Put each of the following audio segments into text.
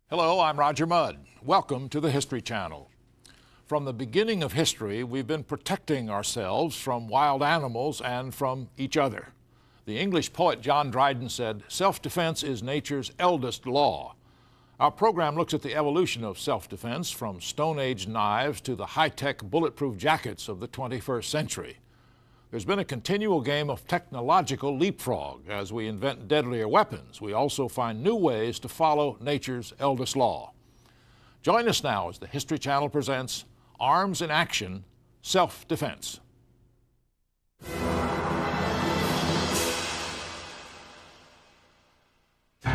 Hello, I'm Roger Mudd. Welcome to the History Channel. From the beginning of history, we've been protecting ourselves from wild animals and from each other. The English poet John Dryden said, "Self-defense is nature's eldest law." Our program looks at the evolution of self-defense from Stone Age knives to the high-tech bulletproof jackets of the 21st century. There's been a continual game of technological leapfrog. As we invent deadlier weapons, we also find new ways to follow nature's eldest law. Join us now as the History Channel presents Arms in Action, Self-Defense. There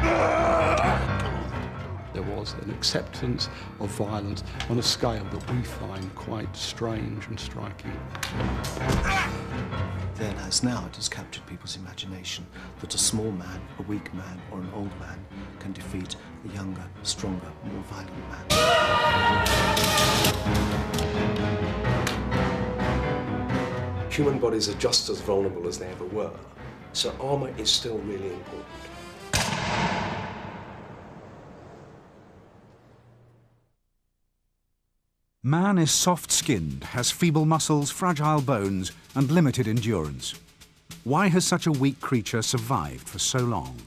was an acceptance of violence on a scale that we find quite strange and striking. Then, as now, it has captured people's imagination that a small man, a weak man, or an old man can defeat a younger, stronger, more violent man. Human bodies are just as vulnerable as they ever were, so armour is still really important. Man is soft-skinned, has feeble muscles, fragile bones, and limited endurance. Why has such a weak creature survived for so long?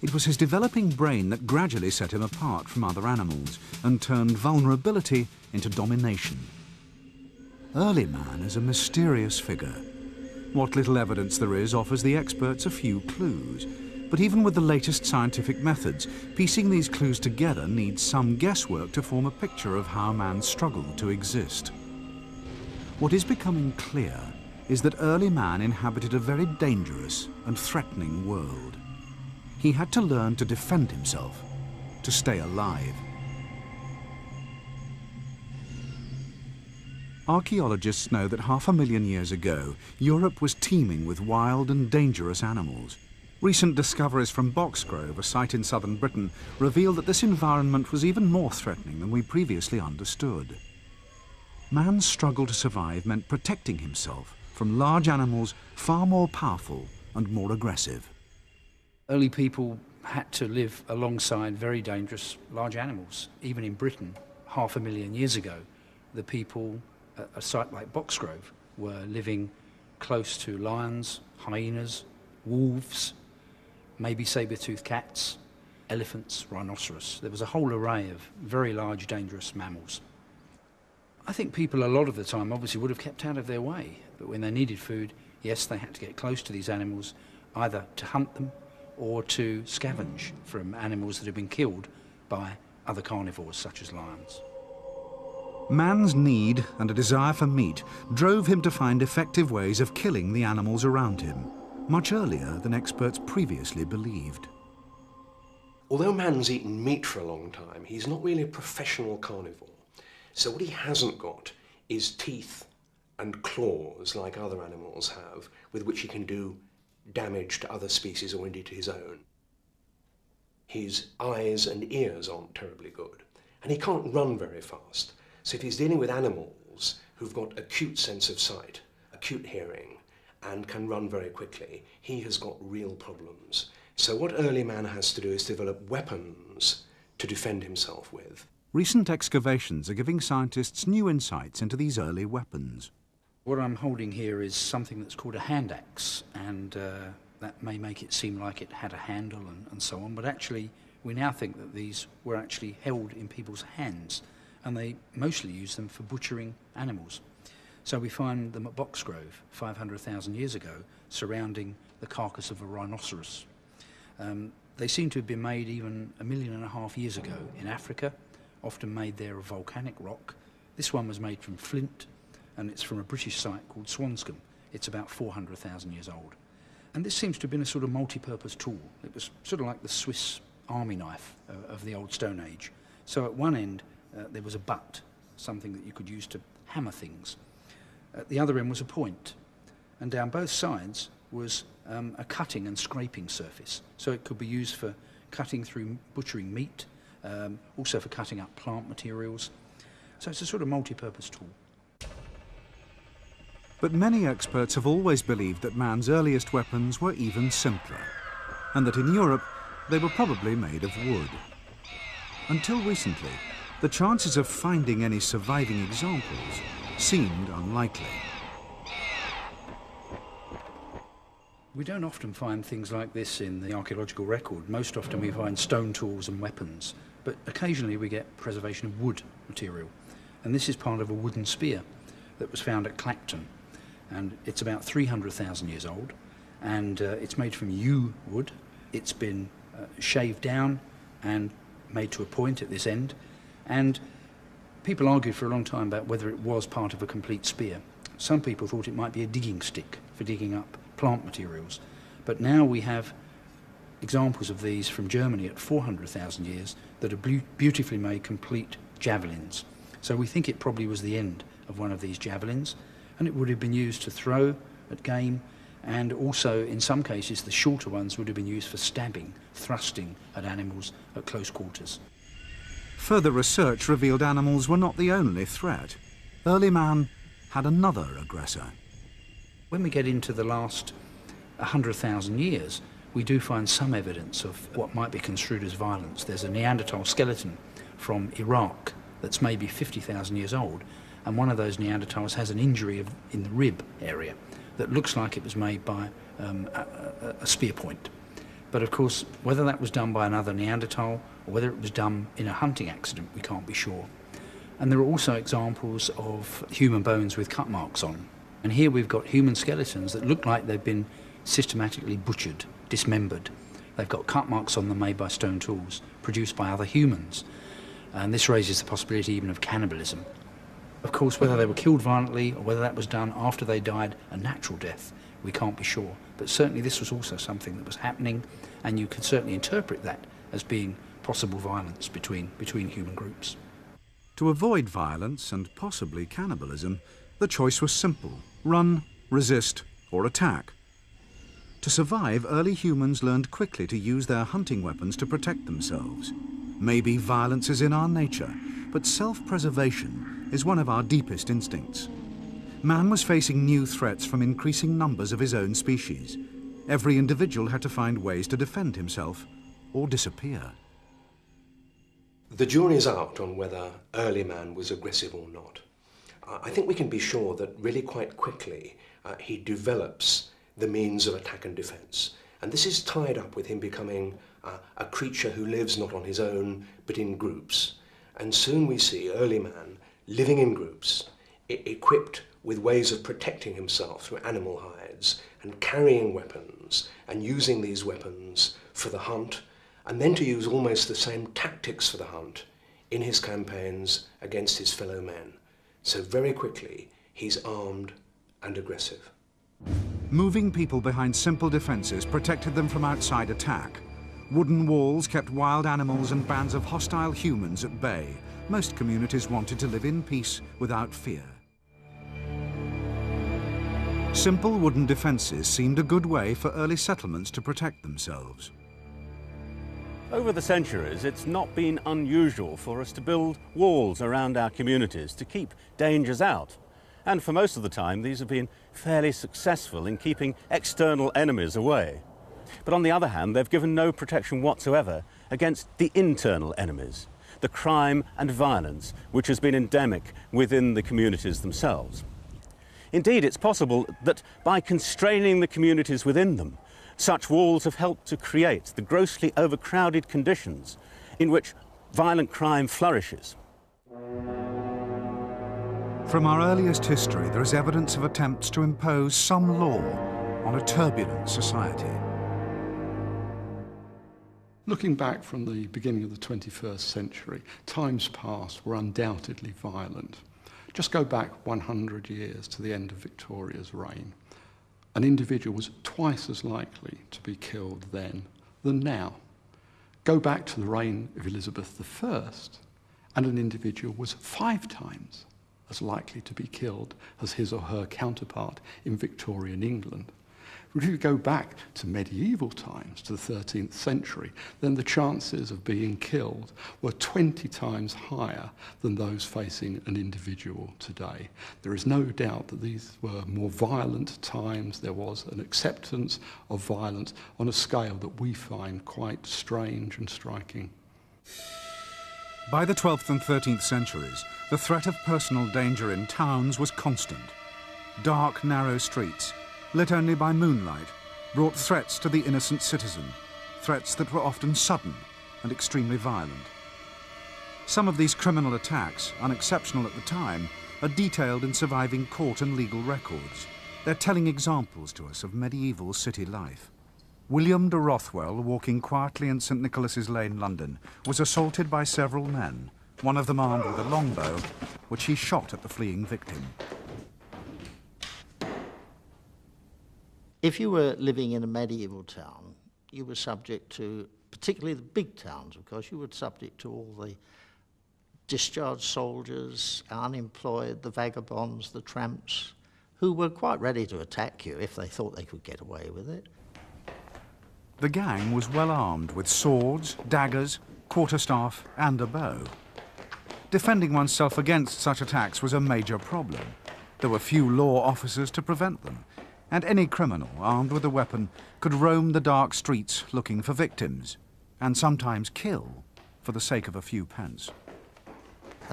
It was his developing brain that gradually set him apart from other animals and turned vulnerability into domination. Early man is a mysterious figure. What little evidence there is offers the experts a few clues. But even with the latest scientific methods, piecing these clues together needs some guesswork to form a picture of how man struggled to exist. What is becoming clear is that early man inhabited a very dangerous and threatening world. He had to learn to defend himself, to stay alive. Archaeologists know that 500,000 years ago, Europe was teeming with wild and dangerous animals. Recent discoveries from Boxgrove, a site in southern Britain, reveal that this environment was even more threatening than we previously understood. Man's struggle to survive meant protecting himself from large animals far more powerful and more aggressive. Early people had to live alongside very dangerous large animals. Even in Britain, 500,000 years ago, the people at a site like Boxgrove were living close to lions, hyenas, wolves, maybe saber-toothed cats, elephants, rhinoceros. There was a whole array of very large, dangerous mammals. I think people a lot of the time obviously would have kept out of their way, but when they needed food, yes, they had to get close to these animals, either to hunt them or to scavenge from animals that had been killed by other carnivores such as lions. Man's need and a desire for meat drove him to find effective ways of killing the animals around him, much earlier than experts previously believed. Although man's eaten meat for a long time, he's not really a professional carnivore. So what he hasn't got is teeth and claws like other animals have, with which he can do damage to other species or indeed to his own. His eyes and ears aren't terribly good, and he can't run very fast. So if he's dealing with animals who've got acute sense of sight, acute hearing, and can run very quickly, he has got real problems. So what early man has to do is develop weapons to defend himself with. Recent excavations are giving scientists new insights into these early weapons. What I'm holding here is something that's called a hand axe, and that may make it seem like it had a handle and so on, but actually we now think that these were actually held in people's hands, and they mostly used them for butchering animals. So we find them at Boxgrove 500,000 years ago, surrounding the carcass of a rhinoceros. They seem to have been made even 1.5 million years ago in Africa, often made there of volcanic rock. This one was made from flint, and it's from a British site called Swanscombe. It's about 400,000 years old. And this seems to have been a sort of multi-purpose tool. It was sort of like the Swiss army knife of the old Stone Age. So at one end, there was a butt, something that you could use to hammer things. At the other end was a point, and down both sides was a cutting and scraping surface. So it could be used for cutting through butchering meat, also for cutting up plant materials. So it's a sort of multi-purpose tool. But many experts have always believed that man's earliest weapons were even simpler, and that in Europe they were probably made of wood. Until recently, the chances of finding any surviving examples seemed unlikely. We don't often find things like this in the archaeological record. Most often we find stone tools and weapons, but occasionally we get preservation of wood material. And this is part of a wooden spear that was found at Clacton. And it's about 300,000 years old, and it's made from yew wood. It's been shaved down and made to a point at this end, and people argued for a long time about whether it was part of a complete spear. Some people thought it might be a digging stick for digging up plant materials, but now we have examples of these from Germany at 400,000 years that are beautifully made complete javelins. So we think it probably was the end of one of these javelins, and it would have been used to throw at game, and also in some cases the shorter ones would have been used for stabbing, thrusting at animals at close quarters. Further research revealed animals were not the only threat. Early man had another aggressor. When we get into the last 100,000 years, we do find some evidence of what might be construed as violence. There's a Neanderthal skeleton from Iraq that's maybe 50,000 years old, and one of those Neanderthals has an injury in the rib area that looks like it was made by a spear point. But of course, whether that was done by another Neanderthal or whether it was done in a hunting accident, we can't be sure. And there are also examples of human bones with cut marks on. And here we've got human skeletons that look like they've been systematically butchered, dismembered. They've got cut marks on them made by stone tools, produced by other humans. And this raises the possibility even of cannibalism. Of course, whether they were killed violently or whether that was done after they died a natural death, we can't be sure. But certainly this was also something that was happening, and you could certainly interpret that as being possible violence between human groups. To avoid violence and possibly cannibalism, the choice was simple: run, resist, or attack. To survive, early humans learned quickly to use their hunting weapons to protect themselves. Maybe violence is in our nature, but self-preservation is one of our deepest instincts. Man was facing new threats from increasing numbers of his own species. Every individual had to find ways to defend himself or disappear. The jury's out on whether early man was aggressive or not. I think we can be sure that really quite quickly he develops the means of attack and defence. And this is tied up with him becoming a creature who lives not on his own but in groups. And soon we see early man living in groups, equipped with ways of protecting himself through animal hides and carrying weapons and using these weapons for the hunt, and then to use almost the same tactics for the hunt in his campaigns against his fellow men. So very quickly he's armed and aggressive. Moving people behind simple defences protected them from outside attack. Wooden walls kept wild animals and bands of hostile humans at bay. Most communities wanted to live in peace without fear. Simple wooden defences seemed a good way for early settlements to protect themselves. Over the centuries, it's not been unusual for us to build walls around our communities to keep dangers out. And for most of the time, these have been fairly successful in keeping external enemies away. But on the other hand, they've given no protection whatsoever against the internal enemies, the crime and violence which has been endemic within the communities themselves. Indeed, it's possible that by constraining the communities within them, such walls have helped to create the grossly overcrowded conditions in which violent crime flourishes. From our earliest history, there is evidence of attempts to impose some law on a turbulent society. Looking back from the beginning of the 21st century, times past were undoubtedly violent. Just go back 100 years to the end of Victoria's reign. An individual was twice as likely to be killed then than now. Go back to the reign of Elizabeth I, and an individual was 5 times as likely to be killed as his or her counterpart in Victorian England. If you go back to medieval times, to the 13th century, then the chances of being killed were 20 times higher than those facing an individual today. There is no doubt that these were more violent times. There was an acceptance of violence on a scale that we find quite strange and striking. By the 12th and 13th centuries, the threat of personal danger in towns was constant. Dark, narrow streets, lit only by moonlight, brought threats to the innocent citizen, threats that were often sudden and extremely violent. Some of these criminal attacks, unexceptional at the time, are detailed in surviving court and legal records. They're telling examples to us of medieval city life. William de Rothwell, walking quietly in St Nicholas's Lane, London, was assaulted by several men, one of them armed with a longbow, which he shot at the fleeing victim. If you were living in a medieval town, you were subject to, particularly the big towns, of course, you were subject to all the discharged soldiers, unemployed, the vagabonds, the tramps, who were quite ready to attack you if they thought they could get away with it. The gang was well armed with swords, daggers, quarterstaff and a bow. Defending oneself against such attacks was a major problem. There were few law officers to prevent them, and any criminal armed with a weapon could roam the dark streets looking for victims, and sometimes kill for the sake of a few pence.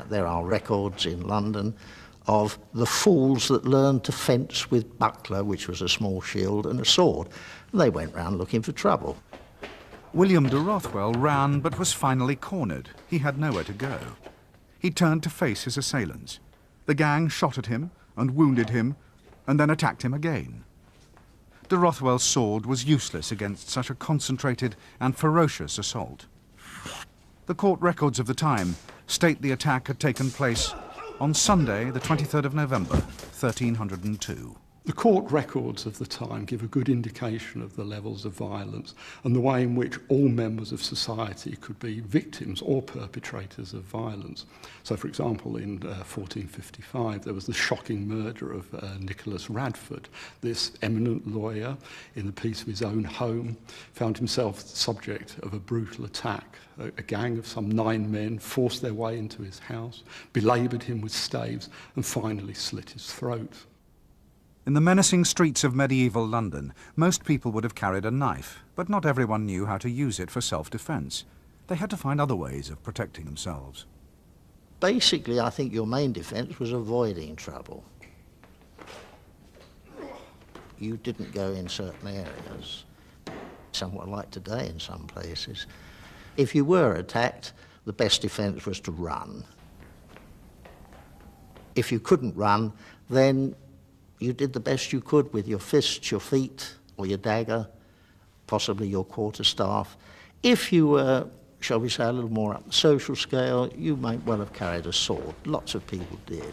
There are records in London of the fools that learned to fence with buckler, which was a small shield, and a sword. And they went round looking for trouble. William de Rothwell ran but was finally cornered. He had nowhere to go. He turned to face his assailants. The gang shot at him and wounded him and then attacked him again. De Rothwell's sword was useless against such a concentrated and ferocious assault. The court records of the time state the attack had taken place on Sunday, the 23rd of November, 1302. The court records of the time give a good indication of the levels of violence and the way in which all members of society could be victims or perpetrators of violence. So, for example, in 1455, there was the shocking murder of Nicholas Radford. This eminent lawyer, in the peace of his own home, found himself the subject of a brutal attack. A gang of some 9 men forced their way into his house, belaboured him with staves, and finally slit his throat. In the menacing streets of medieval London, most people would have carried a knife, but not everyone knew how to use it for self-defence. They had to find other ways of protecting themselves. Basically, I think your main defence was avoiding trouble. You didn't go in certain areas, somewhat like today in some places. If you were attacked, the best defence was to run. If you couldn't run, then you did the best you could with your fists, your feet, or your dagger, possibly your quarterstaff. If you were, shall we say, a little more up the social scale, you might well have carried a sword. Lots of people did.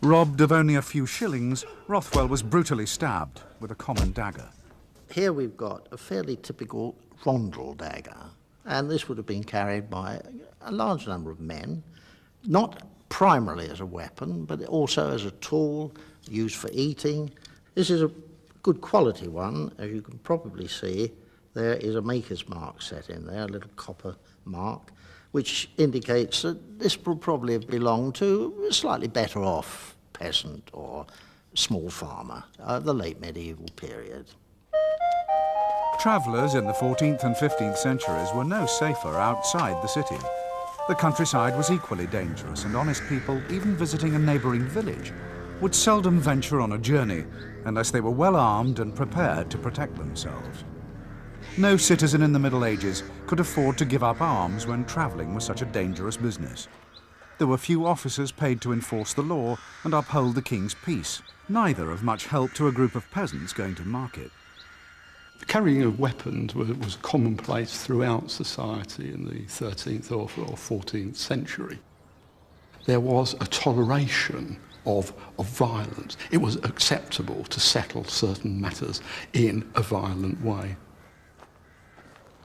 Robbed of only a few shillings, Rothwell was brutally stabbed with a common dagger. Here we've got a fairly typical rondel dagger, and this would have been carried by a large number of men, not primarily as a weapon, but also as a tool used for eating. This is a good quality one. As you can probably see, there is a maker's mark set in there, a little copper mark, which indicates that this will probably have belonged to a slightly better off peasant or small farmer of the late medieval period. Travellers in the 14th and 15th centuries were no safer outside the city. The countryside was equally dangerous, and honest people, even visiting a neighbouring village, would seldom venture on a journey unless they were well armed and prepared to protect themselves. No citizen in the Middle Ages could afford to give up arms when travelling was such a dangerous business. There were few officers paid to enforce the law and uphold the king's peace, neither of much help to a group of peasants going to market. The carrying of weapons was commonplace throughout society in the 13th or 14th century. There was a toleration of violence. It was acceptable to settle certain matters in a violent way.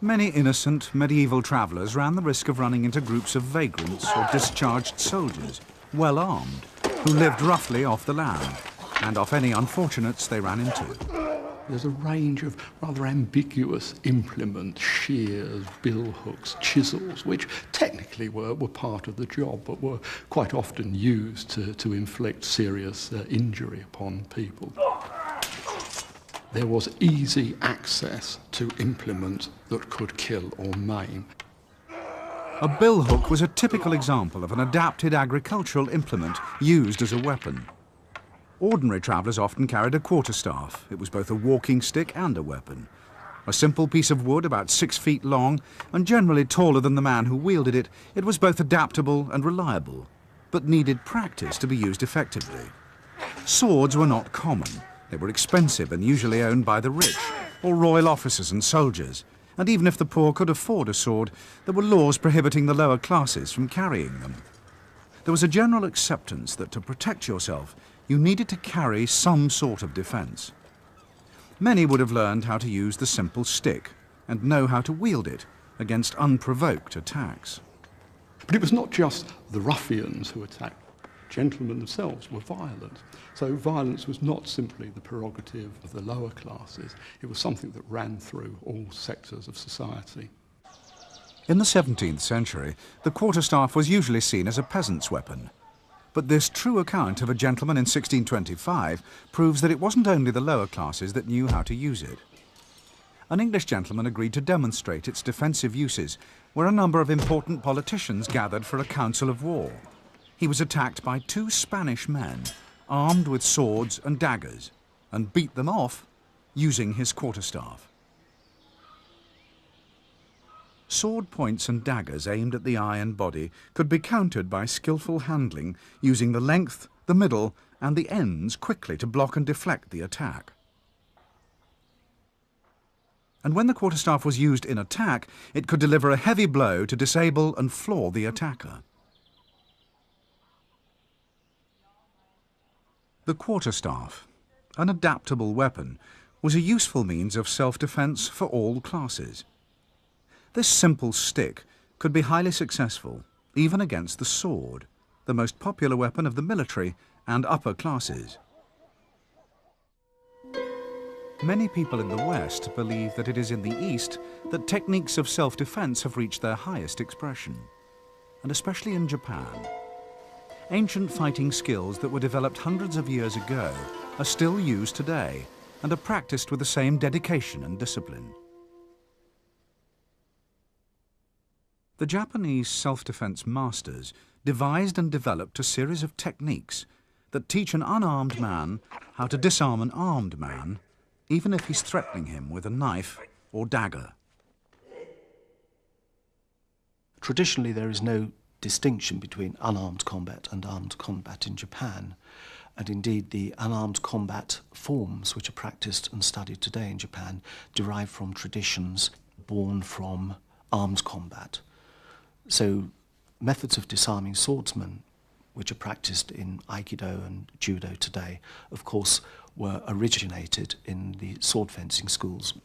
Many innocent medieval travellers ran the risk of running into groups of vagrants or discharged soldiers well armed, who lived roughly off the land and off any unfortunates they ran into. There's a range of rather ambiguous implements, shears, bill hooks, chisels, which technically were part of the job, but were quite often used to inflict serious injury upon people. There was easy access to implements that could kill or maim. A billhook was a typical example of an adapted agricultural implement used as a weapon. Ordinary travellers often carried a quarterstaff. It was both a walking stick and a weapon. A simple piece of wood about 6 feet long and generally taller than the man who wielded it, it was both adaptable and reliable, but needed practice to be used effectively. Swords were not common. They were expensive and usually owned by the rich, or royal officers and soldiers. And even if the poor could afford a sword, there were laws prohibiting the lower classes from carrying them. There was a general acceptance that to protect yourself, you needed to carry some sort of defence. Many would have learned how to use the simple stick and know how to wield it against unprovoked attacks. But it was not just the ruffians who attacked. Gentlemen themselves were violent. So violence was not simply the prerogative of the lower classes. It was something that ran through all sectors of society. In the 17th century, the quarterstaff was usually seen as a peasant's weapon. But this true account of a gentleman in 1625 proves that it wasn't only the lower classes that knew how to use it. An English gentleman agreed to demonstrate its defensive uses where a number of important politicians gathered for a council of war. He was attacked by 2 Spanish men, armed with swords and daggers, and beat them off using his quarterstaff. Sword points and daggers aimed at the eye and body could be countered by skillful handling, using the length, the middle, and the ends quickly to block and deflect the attack. And when the quarterstaff was used in attack, it could deliver a heavy blow to disable and floor the attacker. The quarterstaff, an adaptable weapon, was a useful means of self-defence for all classes. This simple stick could be highly successful, even against the sword, the most popular weapon of the military and upper classes. Many people in the West believe that it is in the East that techniques of self-defense have reached their highest expression, and especially in Japan. Ancient fighting skills that were developed hundreds of years ago are still used today and are practiced with the same dedication and discipline. The Japanese self-defense masters devised and developed a series of techniques that teach an unarmed man how to disarm an armed man, even if he's threatening him with a knife or dagger. Traditionally, there is no distinction between unarmed combat and armed combat in Japan. And indeed, the unarmed combat forms which are practiced and studied today in Japan derive from traditions born from armed combat. So methods of disarming swordsmen, which are practiced in Aikido and Judo today, of course, were originated in the sword fencing schools.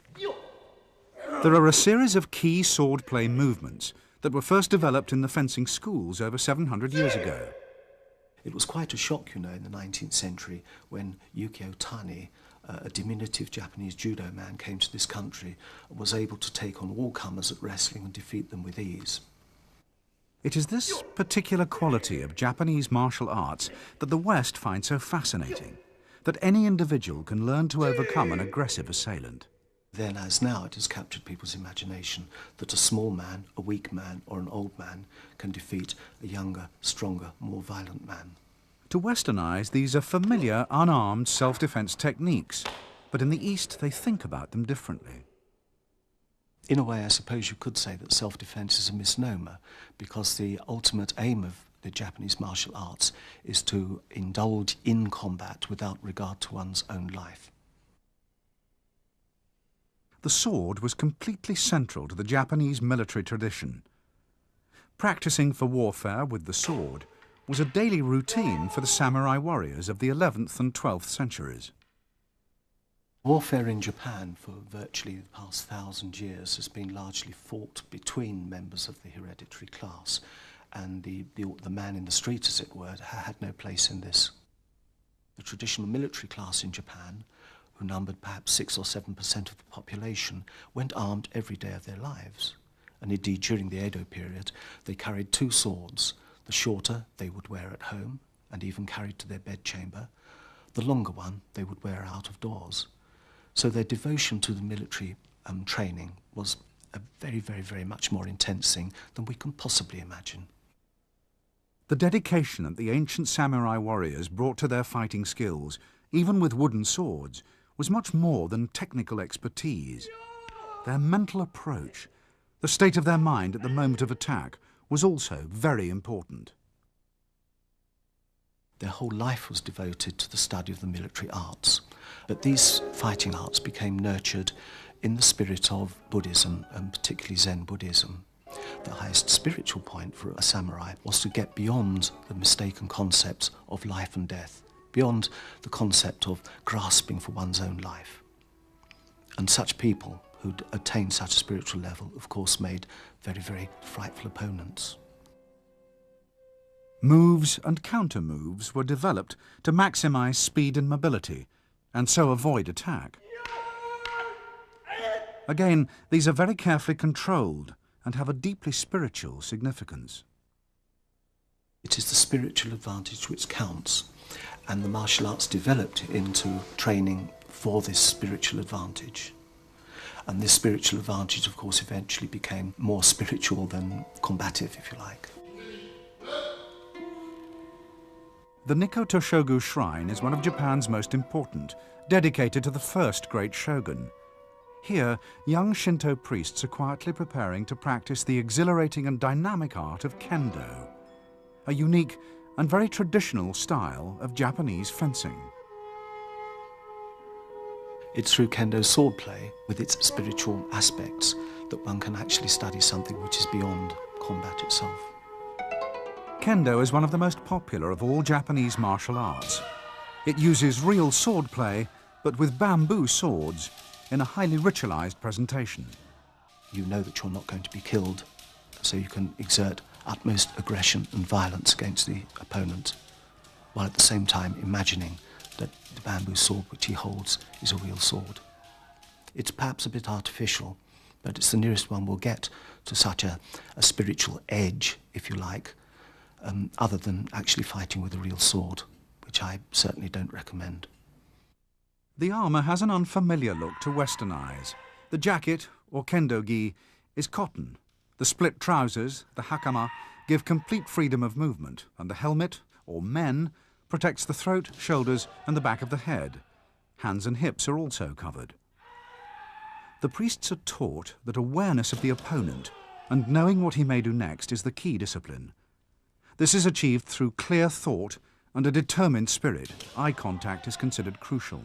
There are a series of key swordplay movements that were first developed in the fencing schools over 700 years ago. It was quite a shock, you know, in the 19th century when Yukio Tani, a diminutive Japanese judo man, came to this country and was able to take on all comers at wrestling and defeat them with ease. It is this particular quality of Japanese martial arts that the West finds so fascinating, that any individual can learn to overcome an aggressive assailant. Then, as now, it has captured people's imagination that a small man, a weak man, or an old man can defeat a younger, stronger, more violent man. To Western eyes, these are familiar, unarmed self-defense techniques, but in the East they think about them differently. In a way, I suppose you could say that self-defense is a misnomer, because the ultimate aim of the Japanese martial arts is to indulge in combat without regard to one's own life. The sword was completely central to the Japanese military tradition. Practicing for warfare with the sword was a daily routine for the samurai warriors of the 11th and 12th centuries. Warfare in Japan for virtually the past 1,000 years has been largely fought between members of the hereditary class, and the man in the street, as it were, had no place in this. The traditional military class in Japan, who numbered perhaps 6 or 7% of the population, went armed every day of their lives. And indeed, during the Edo period, they carried 2 swords. The shorter they would wear at home, and even carried to their bedchamber. The longer one they would wear out of doors. So their devotion to the military training was a very, very, very much more intense thing than we can possibly imagine. The dedication that the ancient samurai warriors brought to their fighting skills, even with wooden swords, was much more than technical expertise. Their mental approach, the state of their mind at the moment of attack, was also very important. Their whole life was devoted to the study of the military arts. But these fighting arts became nurtured in the spirit of Buddhism, and particularly Zen Buddhism. The highest spiritual point for a samurai was to get beyond the mistaken concepts of life and death, beyond the concept of grasping for one's own life. And such people who'd attained such a spiritual level, of course, made very, very frightful opponents. Moves and counter-moves were developed to maximize speed and mobility, and so avoid attack. Again, these are very carefully controlled and have a deeply spiritual significance. It is the spiritual advantage which counts, and the martial arts developed into training for this spiritual advantage. And this spiritual advantage, of course, eventually became more spiritual than combative, if you like. The Nikko Toshogu Shrine is one of Japan's most important, dedicated to the first great shogun. Here, young Shinto priests are quietly preparing to practice the exhilarating and dynamic art of kendo, a unique and very traditional style of Japanese fencing. It's through kendo swordplay, with its spiritual aspects, that one can actually study something which is beyond combat itself. Kendo is one of the most popular of all Japanese martial arts. It uses real swordplay, but with bamboo swords, in a highly ritualized presentation. You know that you're not going to be killed, so you can exert utmost aggression and violence against the opponent, while at the same time imagining that the bamboo sword which he holds is a real sword. It's perhaps a bit artificial, but it's the nearest one will get to such a spiritual edge, if you like, other than actually fighting with a real sword, which I certainly don't recommend. The armour has an unfamiliar look to Western eyes. The jacket, or kendo-gi, is cotton. The split trousers, the hakama, give complete freedom of movement, and the helmet, or men, protects the throat, shoulders, and the back of the head. Hands and hips are also covered. The priests are taught that awareness of the opponent and knowing what he may do next is the key discipline. This is achieved through clear thought and a determined spirit. Eye contact is considered crucial.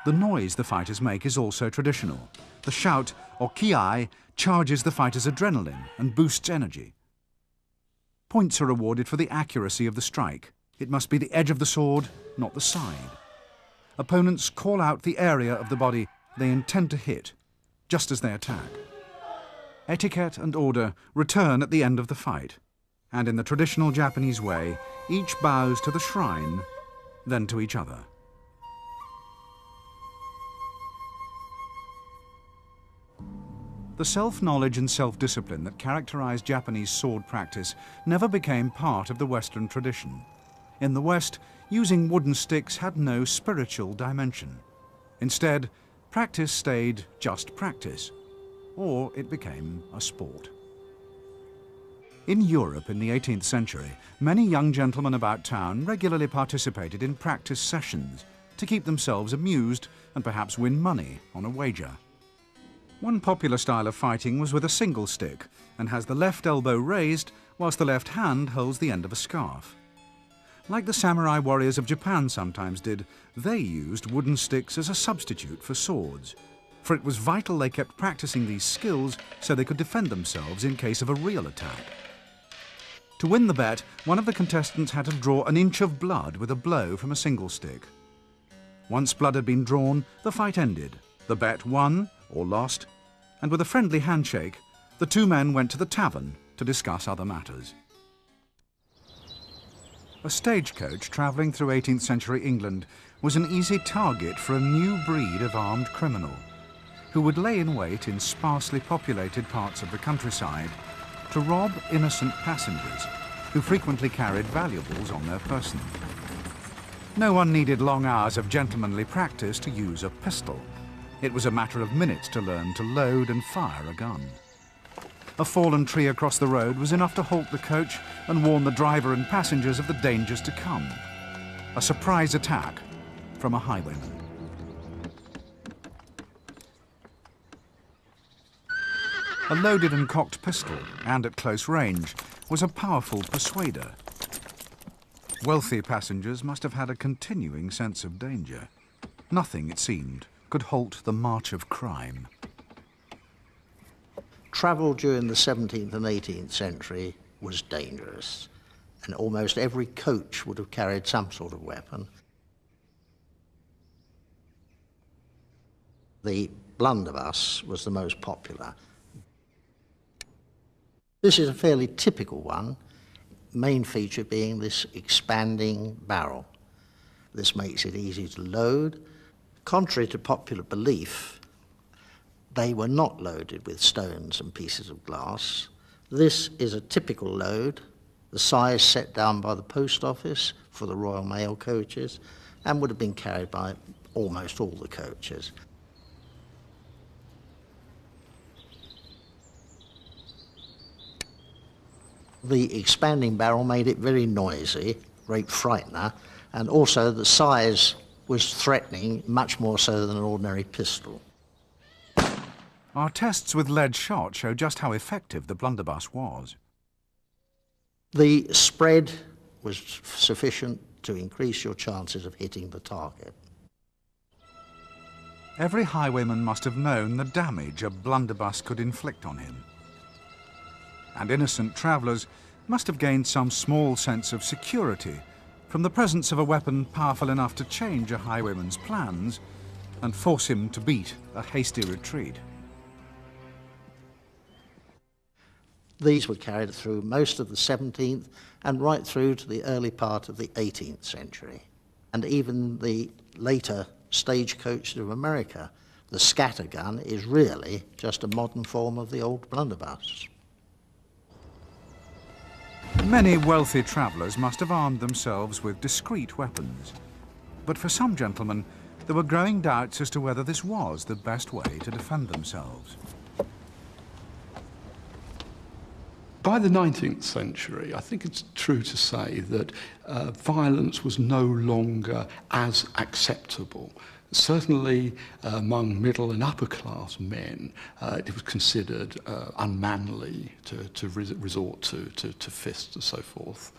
The noise the fighters make is also traditional. The shout, or kiai, charges the fighter's adrenaline and boosts energy. Points are awarded for the accuracy of the strike. It must be the edge of the sword, not the side. Opponents call out the area of the body they intend to hit, just as they attack. Etiquette and order return at the end of the fight, and in the traditional Japanese way, each bows to the shrine, then to each other. The self-knowledge and self-discipline that characterized Japanese sword practice never became part of the Western tradition. In the West, using wooden sticks had no spiritual dimension. Instead, practice stayed just practice, or it became a sport. In Europe in the 18th century, many young gentlemen about town regularly participated in practice sessions to keep themselves amused and perhaps win money on a wager. One popular style of fighting was with a single stick and has the left elbow raised whilst the left hand holds the end of a scarf. Like the samurai warriors of Japan sometimes did, they used wooden sticks as a substitute for swords, for it was vital they kept practicing these skills so they could defend themselves in case of a real attack. To win the bet, one of the contestants had to draw an inch of blood with a blow from a single stick. Once blood had been drawn, the fight ended. The bet won or lost, and with a friendly handshake, the two men went to the tavern to to discuss other matters. A stagecoach travelling through 18th century England was an easy target for a new breed of armed criminal who would lay in wait in sparsely populated parts of the countryside to rob innocent passengers who frequently carried valuables on their person. No one needed long hours of gentlemanly practice to use a pistol. It was a matter of minutes to learn to load and fire a gun. A fallen tree across the road was enough to halt the coach and warn the driver and passengers of the dangers to come. A surprise attack from a highwayman. A loaded and cocked pistol, and at close range, was a powerful persuader. Wealthy passengers must have had a continuing sense of danger. Nothing, it seemed, could halt the march of crime. Travel during the 17th and 18th century was dangerous, and almost every coach would have carried some sort of weapon. The blunderbuss was the most popular. This is a fairly typical one, main feature being this expanding barrel. This makes it easy to load. Contrary to popular belief, they were not loaded with stones and pieces of glass. This is a typical load, the size set down by the post office for the Royal Mail coaches, and would have been carried by almost all the coaches. The expanding barrel made it very noisy, great frightener, and also the size was threatening, much more so than an ordinary pistol. Our tests with lead shot show just how effective the blunderbuss was. The spread was sufficient to increase your chances of hitting the target. Every highwayman must have known the damage a blunderbuss could inflict on him. And innocent travellers must have gained some small sense of security from the presence of a weapon powerful enough to change a highwayman's plans and force him to beat a hasty retreat. These were carried through most of the 17th and right through to the early part of the 18th century. And even the later stagecoaches of America, the scattergun is really just a modern form of the old blunderbuss. Many wealthy travellers must have armed themselves with discreet weapons. But for some gentlemen, there were growing doubts as to whether this was the best way to defend themselves. By the 19th century, I think it's true to say that violence was no longer as acceptable. Certainly among middle and upper class men, it was considered unmanly to resort to fists and so forth.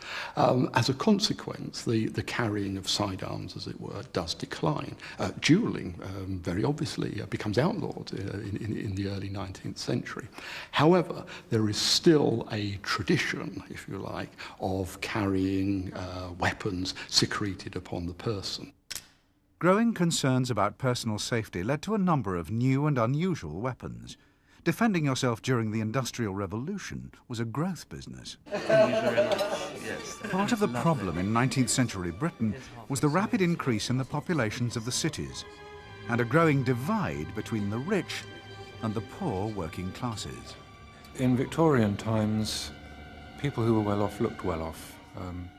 As a consequence, the carrying of sidearms, as it were, does decline. Dueling, very obviously, becomes outlawed in the early 19th century. However, there is still a tradition, if you like, of carrying weapons secreted upon the person. Growing concerns about personal safety led to a number of new and unusual weapons. Defending yourself during the Industrial Revolution was a growth business. Part of the problem in 19th century Britain was the rapid increase in the populations of the cities and a growing divide between the rich and the poor working classes. In Victorian times, people who were well off looked well off.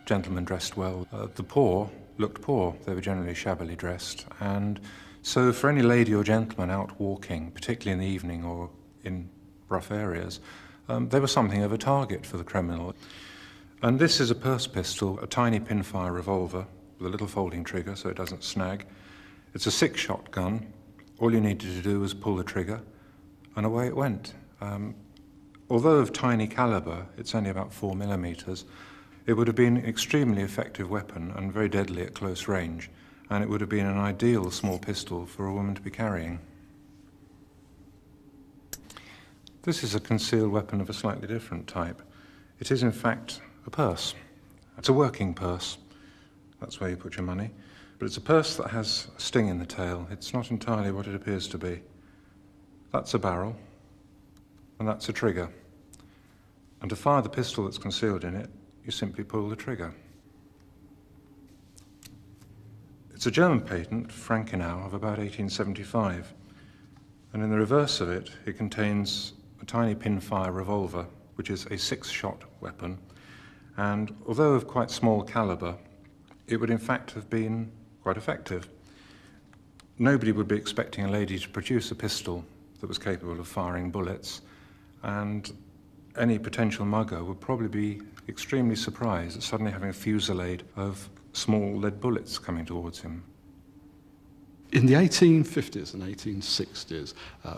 Gentlemen dressed well. The poor looked poor. They were generally shabbily dressed. And so for any lady or gentleman out walking, particularly in the evening or in rough areas, they were something of a target for the criminal. And this is a purse pistol, a tiny pinfire revolver with a little folding trigger so it doesn't snag. It's a 6-shot gun. All you needed to do was pull the trigger, and away it went. Although of tiny caliber, it's only about 4mm, it would have been an extremely effective weapon and very deadly at close range, and it would have been an ideal small pistol for a woman to be carrying. This is a concealed weapon of a slightly different type. It is in fact a purse. It's a working purse. That's where you put your money. But it's a purse that has a sting in the tail. It's not entirely what it appears to be. That's a barrel, and that's a trigger. And to fire the pistol that's concealed in it, you simply pull the trigger. It's a German patent, Frankenau, of about 1875. And in the reverse of it, it contains a tiny pinfire revolver, which is a 6-shot weapon. And although of quite small caliber, it would in fact have been quite effective. Nobody would be expecting a lady to produce a pistol that was capable of firing bullets, and any potential mugger would probably be extremely surprised at suddenly having a fusillade of small lead bullets coming towards him. In the 1850s and 1860s,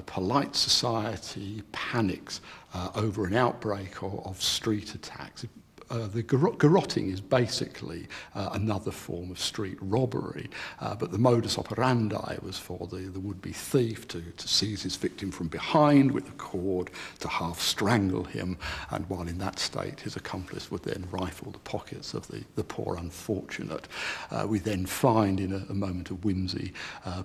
polite society panics over an outbreak of street attacks. The garroting is basically another form of street robbery, but the modus operandi was for the would-be thief to seize his victim from behind with a cord, to half strangle him, and while in that state his accomplice would then rifle the pockets of the poor unfortunate. We then find, in a moment of whimsy,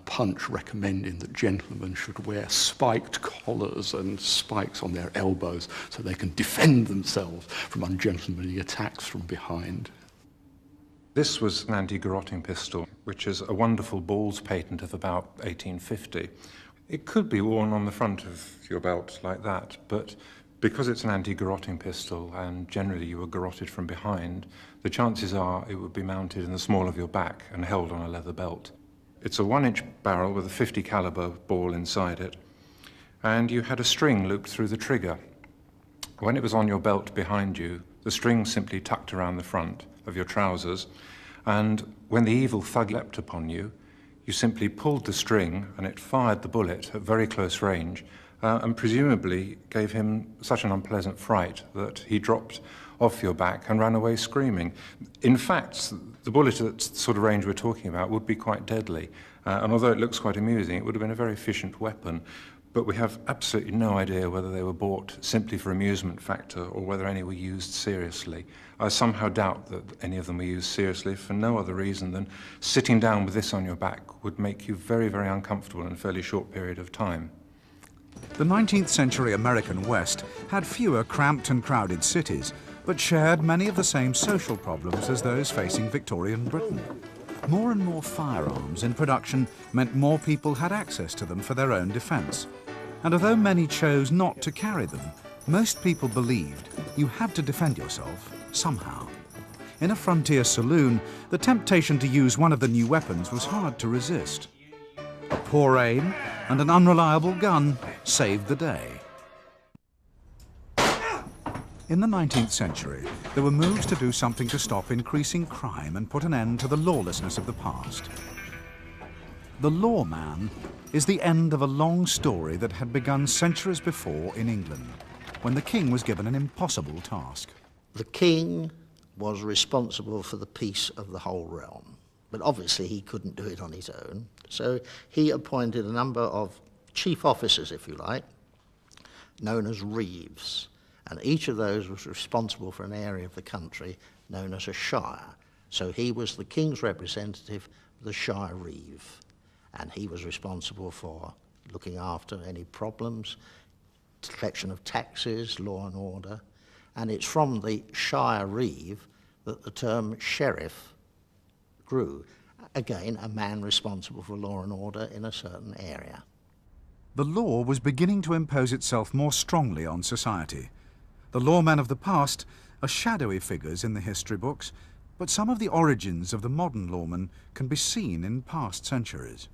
Punch recommending that gentlemen should wear spiked collars and spikes on their elbows so they can defend themselves from ungentlemanly attacks from behind. This was an anti-garroting pistol, which is a wonderful Ball's patent of about 1850. It could be worn on the front of your belt like that, but because it's an anti-garroting pistol and generally you were garroted from behind, the chances are it would be mounted in the small of your back and held on a leather belt. It's a 1-inch barrel with a 50 caliber ball inside it, and you had a string looped through the trigger. When it was on your belt behind you, the string simply tucked around the front of your trousers, and when the evil thug leapt upon you, you simply pulled the string and it fired the bullet at very close range, and presumably gave him such an unpleasant fright that he dropped off your back and ran away screaming. In fact, the bullet at the sort of range we're talking about would be quite deadly, and although it looks quite amusing, it would have been a very efficient weapon. But we have absolutely no idea whether they were bought simply for amusement factor or whether any were used seriously. I somehow doubt that any of them were used seriously for no other reason than sitting down with this on your back would make you very, very uncomfortable in a fairly short period of time. The 19th century American West had fewer cramped and crowded cities, but shared many of the same social problems as those facing Victorian Britain. More and more firearms in production meant more people had access to them for their own defence. And although many chose not to carry them, most people believed you had to defend yourself somehow. In a frontier saloon, the temptation to use one of the new weapons was hard to resist. A poor aim and an unreliable gun saved the day. In the 19th century, there were moves to do something to stop increasing crime and put an end to the lawlessness of the past. The Lawman is the end of a long story that had begun centuries before in England, when the king was given an impossible task. The king was responsible for the peace of the whole realm, but obviously he couldn't do it on his own, so he appointed a number of chief officers, if you like, known as reeves. And each of those was responsible for an area of the country known as a shire. So he was the king's representative, the shire reeve, and he was responsible for looking after any problems, collection of taxes, law and order. And it's from the shire reeve that the term sheriff grew. Again, a man responsible for law and order in a certain area. The law was beginning to impose itself more strongly on society. The lawmen of the past are shadowy figures in the history books, but some of the origins of the modern lawman can be seen in past centuries.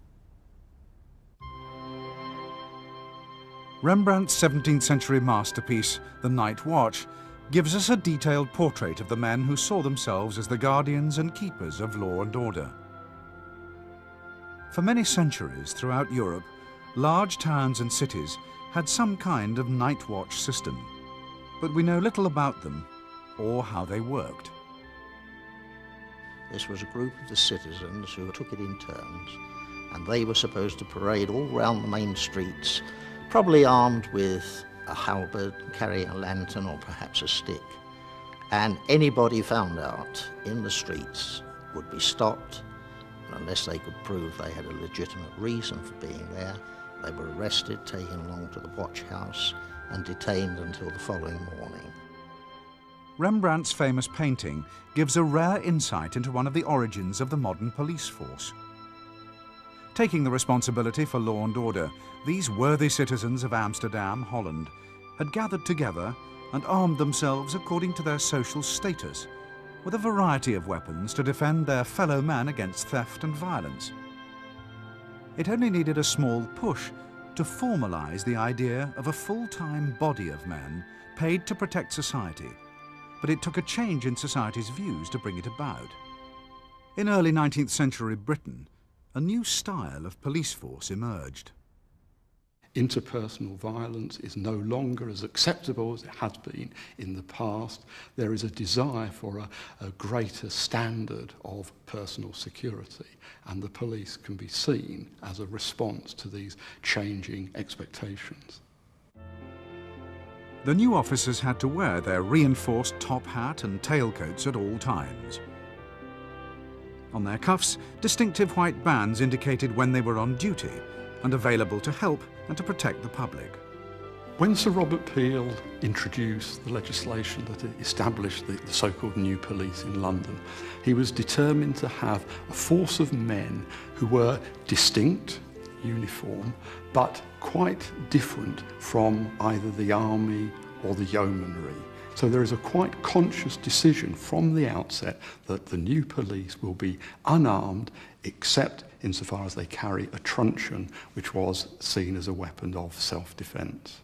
Rembrandt's 17th century masterpiece, The Night Watch, gives us a detailed portrait of the men who saw themselves as the guardians and keepers of law and order. For many centuries throughout Europe, large towns and cities had some kind of night watch system, but we know little about them or how they worked. This was a group of the citizens who took it in turns, and they were supposed to parade all round the main streets, probably armed with a halberd, carrying a lantern or perhaps a stick. And anybody found out in the streets would be stopped, and unless they could prove they had a legitimate reason for being there, they were arrested, taken along to the watch house, and detained until the following morning. Rembrandt's famous painting gives a rare insight into one of the origins of the modern police force. Taking the responsibility for law and order, these worthy citizens of Amsterdam, Holland, had gathered together and armed themselves according to their social status, with a variety of weapons to defend their fellow man against theft and violence. It only needed a small push to formalize the idea of a full-time body of men paid to protect society, but it took a change in society's views to bring it about. In early 19th century Britain, a new style of police force emerged. Interpersonal violence is no longer as acceptable as it has been in the past. There is a desire for a greater standard of personal security, and the police can be seen as a response to these changing expectations. The new officers had to wear their reinforced top hat and tailcoats at all times. On their cuffs, distinctive white bands indicated when they were on duty and available to help and to protect the public. When Sir Robert Peel introduced the legislation that established the so-called New Police in London, he was determined to have a force of men who were distinct, uniform, but quite different from either the army or the yeomanry. So there is a quite conscious decision from the outset that the new police will be unarmed except insofar as they carry a truncheon, which was seen as a weapon of self-defence.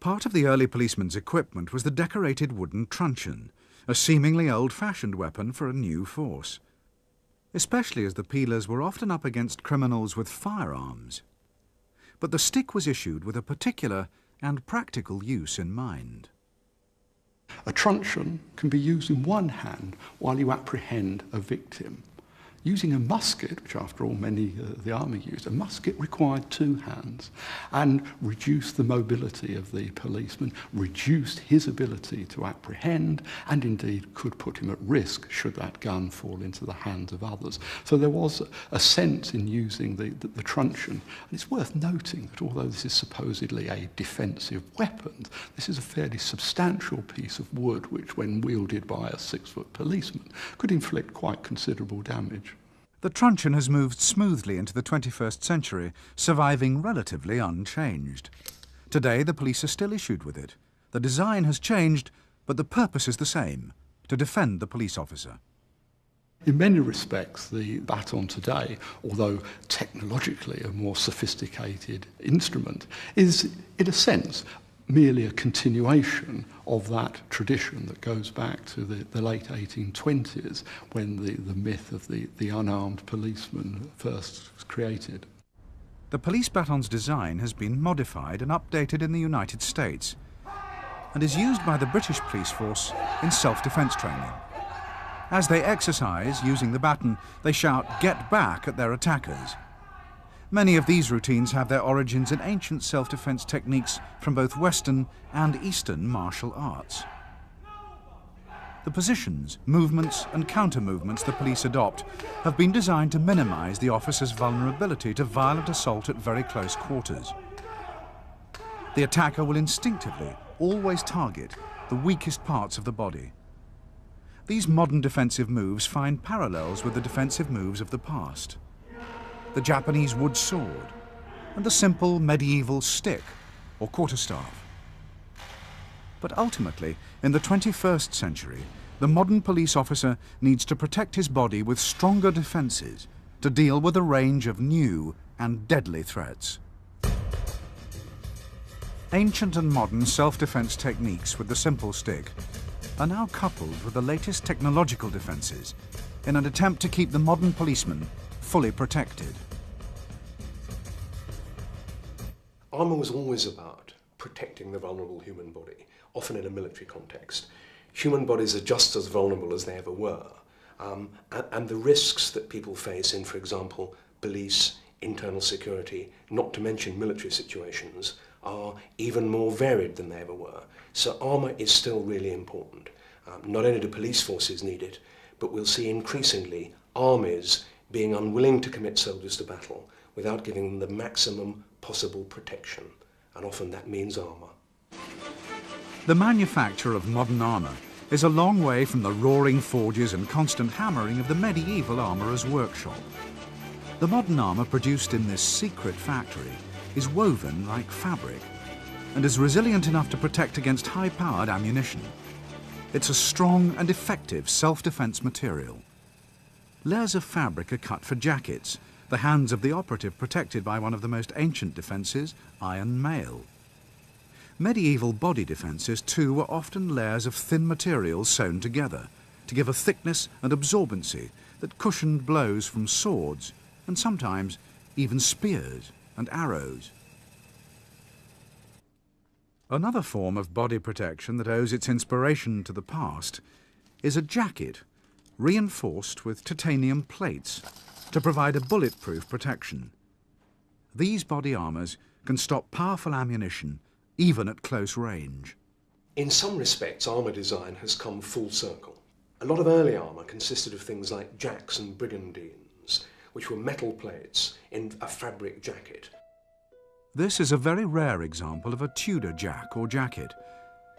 Part of the early policeman's equipment was the decorated wooden truncheon, a seemingly old-fashioned weapon for a new force, especially as the Peelers were often up against criminals with firearms. But the stick was issued with a particular and practical use in mind. A truncheon can be used in one hand while you apprehend a victim. Using a musket, which after all many of the army used, a musket required two hands and reduced the mobility of the policeman, reduced his ability to apprehend, and indeed could put him at risk should that gun fall into the hands of others. So there was a sense in using the truncheon. And it's worth noting that although this is supposedly a defensive weapon, this is a fairly substantial piece of wood which, when wielded by a 6-foot policeman, could inflict quite considerable damage. The truncheon has moved smoothly into the 21st century, surviving relatively unchanged. Today, the police are still issued with it. The design has changed, but the purpose is the same, to defend the police officer. In many respects, the baton today, although technologically a more sophisticated instrument, is, in a sense, merely a continuation of that tradition that goes back to the late 1820s, when the myth of the unarmed policeman first was created. The police baton's design has been modified and updated in the United States and is used by the British police force in self-defense training. As they exercise using the baton, they shout "Get back" at their attackers. Many of these routines have their origins in ancient self-defense techniques from both Western and Eastern martial arts. The positions, movements and counter-movements the police adopt have been designed to minimize the officer's vulnerability to violent assault at very close quarters. The attacker will instinctively always target the weakest parts of the body. These modern defensive moves find parallels with the defensive moves of the past. The Japanese wood sword, and the simple medieval stick or quarterstaff. But ultimately, in the 21st century, the modern police officer needs to protect his body with stronger defences to deal with a range of new and deadly threats. Ancient and modern self-defense techniques with the simple stick are now coupled with the latest technological defences in an attempt to keep the modern policeman fully protected. Armour was always about protecting the vulnerable human body, often in a military context. Human bodies are just as vulnerable as they ever were. And the risks that people face in, for example, police, internal security, not to mention military situations, are even more varied than they ever were. So armour is still really important. Not only do police forces need it, but we'll see increasingly armies being unwilling to commit soldiers to battle without giving them the maximum possible protection, and often that means armour. The manufacture of modern armour is a long way from the roaring forges and constant hammering of the medieval armourer's workshop. The modern armour produced in this secret factory is woven like fabric and is resilient enough to protect against high-powered ammunition. It's a strong and effective self-defence material. Layers of fabric are cut for jackets, the hands of the operative protected by one of the most ancient defences, iron mail. Medieval body defences too were often layers of thin materials sewn together to give a thickness and absorbency that cushioned blows from swords and sometimes even spears and arrows. Another form of body protection that owes its inspiration to the past is a jacket reinforced with titanium plates to provide a bulletproof protection. These body armours can stop powerful ammunition even at close range. In some respects, armour design has come full circle. A lot of early armour consisted of things like jacks and brigandines, which were metal plates in a fabric jacket. This is a very rare example of a Tudor jack or jacket.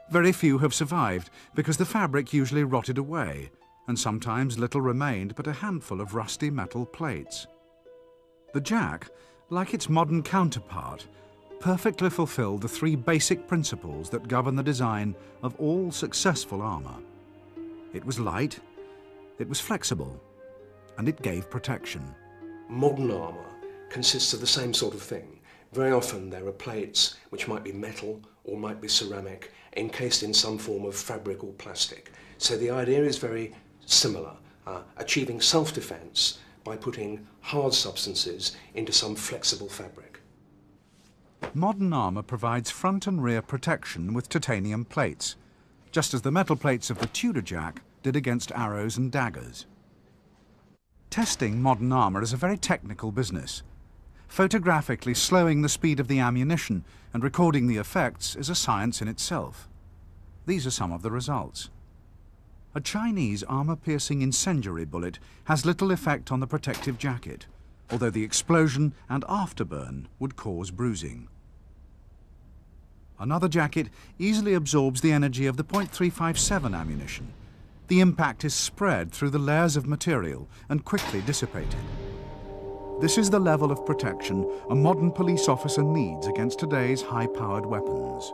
Very few have survived because the fabric usually rotted away, and sometimes little remained but a handful of rusty metal plates. The jack, like its modern counterpart, perfectly fulfilled the three basic principles that govern the design of all successful armour. It was light, it was flexible, and it gave protection. Modern armour consists of the same sort of thing. Very often there are plates which might be metal or might be ceramic, encased in some form of fabric or plastic. So the idea is very similar, achieving self-defence by putting hard substances into some flexible fabric. Modern armour provides front and rear protection with titanium plates, just as the metal plates of the Tudor jack did against arrows and daggers. Testing modern armour is a very technical business. Photographically slowing the speed of the ammunition and recording the effects is a science in itself. These are some of the results. A Chinese armour-piercing incendiary bullet has little effect on the protective jacket, although the explosion and afterburn would cause bruising. Another jacket easily absorbs the energy of the .357 ammunition. The impact is spread through the layers of material and quickly dissipated. This is the level of protection a modern police officer needs against today's high-powered weapons.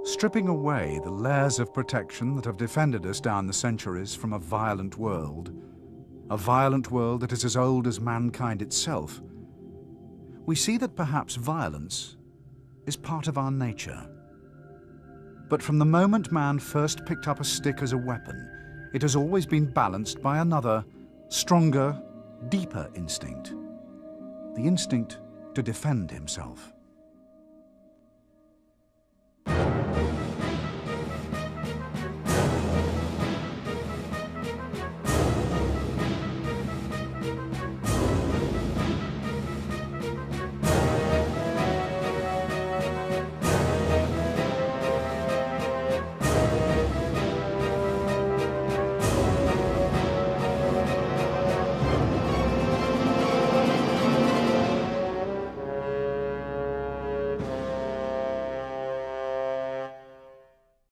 Stripping away the layers of protection that have defended us down the centuries from a violent world that is as old as mankind itself, we see that perhaps violence is part of our nature. But from the moment man first picked up a stick as a weapon, it has always been balanced by another, stronger, deeper instinct, the instinct to defend himself.